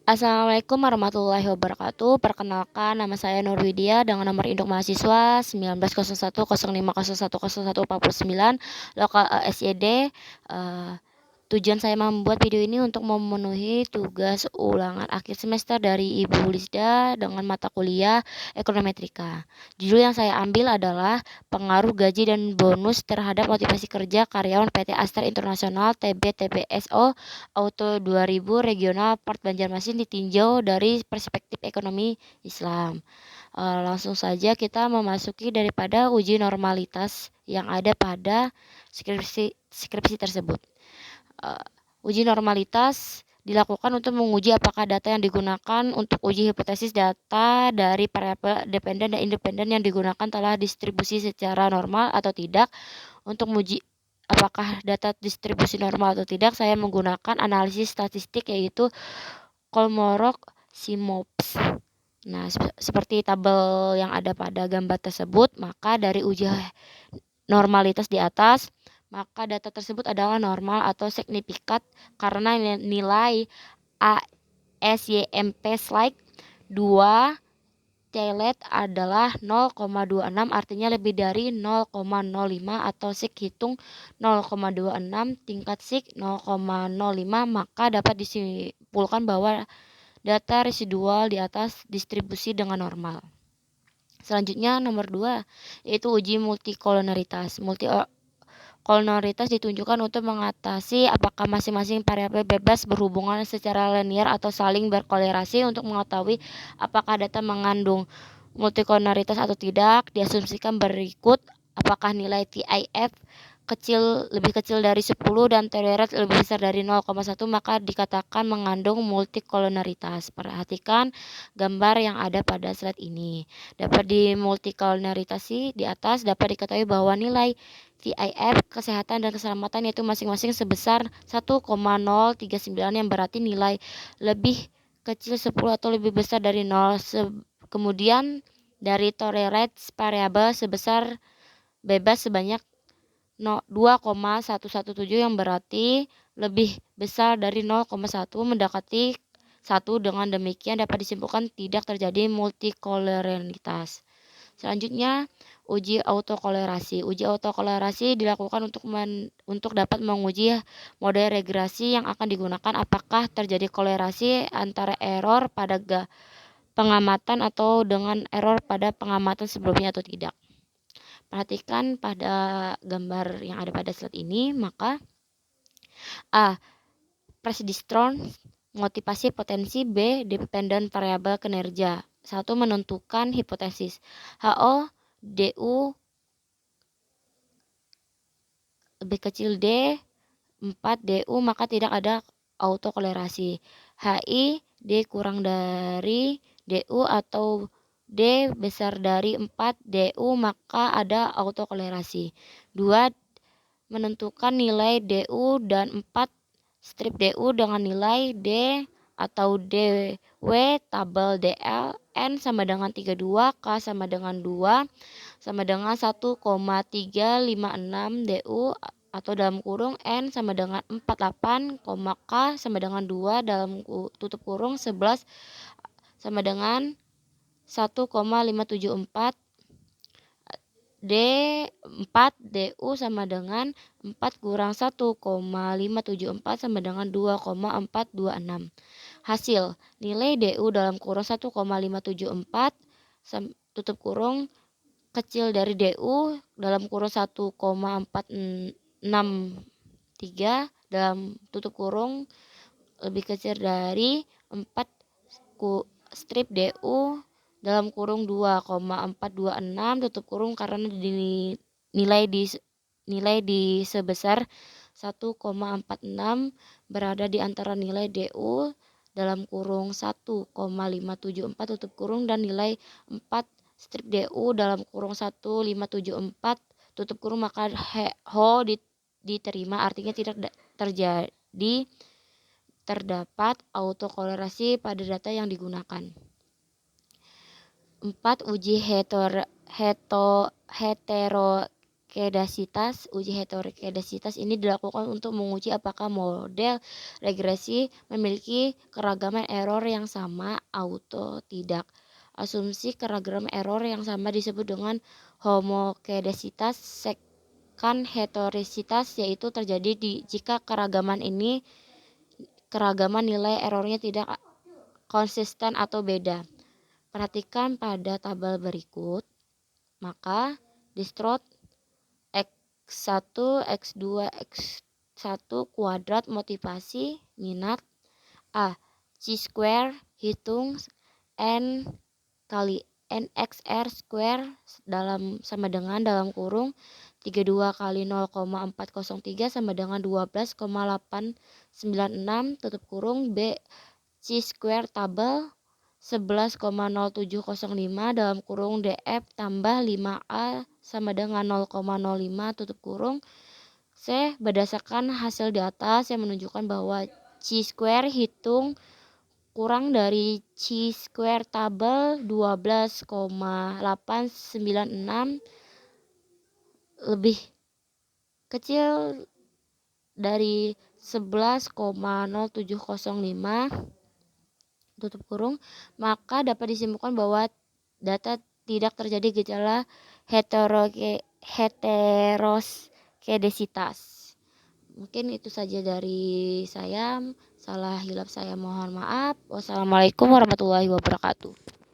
Assalamualaikum warahmatullahi wabarakatuh. Perkenalkan, nama saya Nurwidia dengan nomor induk mahasiswa 190105010149, lokal SYD. Tujuan saya membuat video ini untuk memenuhi tugas ulangan akhir semester dari Ibu Lisda dengan mata kuliah Ekonometrika. Judul yang saya ambil adalah pengaruh gaji dan bonus terhadap motivasi kerja karyawan PT Astra Internasional TB TPSO Auto 2000 Regional Port Banjarmasin ditinjau dari perspektif ekonomi Islam. Langsung saja kita memasuki daripada uji normalitas yang ada pada skripsi tersebut. Uji normalitas dilakukan untuk menguji apakah data yang digunakan untuk uji hipotesis data dari variabel dependen dan independen yang digunakan telah distribusi secara normal atau tidak. Untuk menguji apakah data distribusi normal atau tidak, saya menggunakan analisis statistik yaitu Kolmogorov-Simops. Nah, seperti tabel yang ada pada gambar tersebut, maka dari uji normalitas di atas, maka data tersebut adalah normal atau signifikan karena nilai ASYMP slide 2 Telet adalah 0,26, artinya lebih dari 0,05 atau sig hitung 0,26 tingkat sig 0,05, maka dapat disimpulkan bahwa data residual di atas distribusi dengan normal. Selanjutnya nomor 2 yaitu uji multikolonaritas. Kolonaritas ditunjukkan untuk mengatasi apakah masing-masing variabel bebas berhubungan secara linear atau saling berkolerasi. Untuk mengetahui apakah data mengandung multikolonaritas atau tidak, diasumsikan berikut: apakah nilai TIF lebih kecil dari 10 dan tolerance lebih besar dari 0,1, maka dikatakan mengandung multikolonaritas. Perhatikan gambar yang ada pada slide ini. Dapat dimultikolonaritas di atas dapat diketahui bahwa nilai TIF kesehatan dan keselamatan yaitu masing-masing sebesar 1,039, yang berarti nilai lebih kecil 10 atau lebih besar dari 0. Kemudian dari tolerance variabel sebesar bebas sebanyak 2,117, yang berarti lebih besar dari 0,1 mendekati 1. Dengan demikian dapat disimpulkan tidak terjadi multikolonialitas. Selanjutnya, uji autokolerasi. Uji autokolerasi dilakukan untuk dapat menguji model regresi yang akan digunakan apakah terjadi kolerasi antara error pada pengamatan atau dengan error pada pengamatan sebelumnya atau tidak. Perhatikan pada gambar yang ada pada slide ini, maka A. Prediktor motivasi potensi. B. Dependent variabel kinerja. 1. Menentukan hipotesis. HO DU lebih kecil D 4 DU, maka tidak ada autokolerasi. HI D kurang dari DU atau D besar dari 4 DU, maka ada autokolerasi. 2. Menentukan nilai DU dan 4 strip DU dengan nilai D atau DW tabel DL N sama dengan 32, K sama dengan 2, sama dengan 1,356 DU atau dalam kurung N sama dengan 48, K sama dengan 2 dalam tutup kurung 11 sama dengan 1,574, D 4 DU sama dengan 4 kurang 1,574 sama dengan 2,426. Hasil, nilai DU dalam kurung 1,574 tutup kurung kecil dari DU dalam kurung 1,463 dalam tutup kurung lebih kecil dari 4 strip DU dalam kurung 2,426 tutup kurung karena nilai di sebesar 1,46 berada di antara nilai DU dalam kurung 1,574 tutup kurung dan nilai 4 strip DU dalam kurung 1,574 tutup kurung, maka HO diterima, artinya tidak terdapat autokolerasi pada data yang digunakan. 4. Uji heterogeneity heterokedasitas. Uji heterokedasitas ini dilakukan untuk menguji apakah model regresi memiliki keragaman error yang sama atau tidak. Asumsi keragaman error yang sama disebut dengan homokedasitas. Kan heterositas yaitu terjadi jika keragaman nilai errornya tidak konsisten atau beda. Perhatikan pada tabel berikut. Maka distort X1, X2, X1 kuadrat motivasi minat A. C-square hitung N kali NXR square sama dengan dalam kurung 32 kali 0,403 sama dengan 12,896 tutup kurung B. C-square tabel 11,0705 dalam kurung DF tambah 5A sama dengan 0,05 tutup kurung C. Berdasarkan hasil di atas yang menunjukkan bahwa C-square hitung kurang dari C-square tabel 12,896 lebih kecil dari 11,0705 tutup kurung, maka dapat disimpulkan bahwa data tidak terjadi gejala heteroskedasitas. Mungkin itu saja dari saya. Salah hilap saya mohon maaf. Wassalamualaikum warahmatullahi wabarakatuh.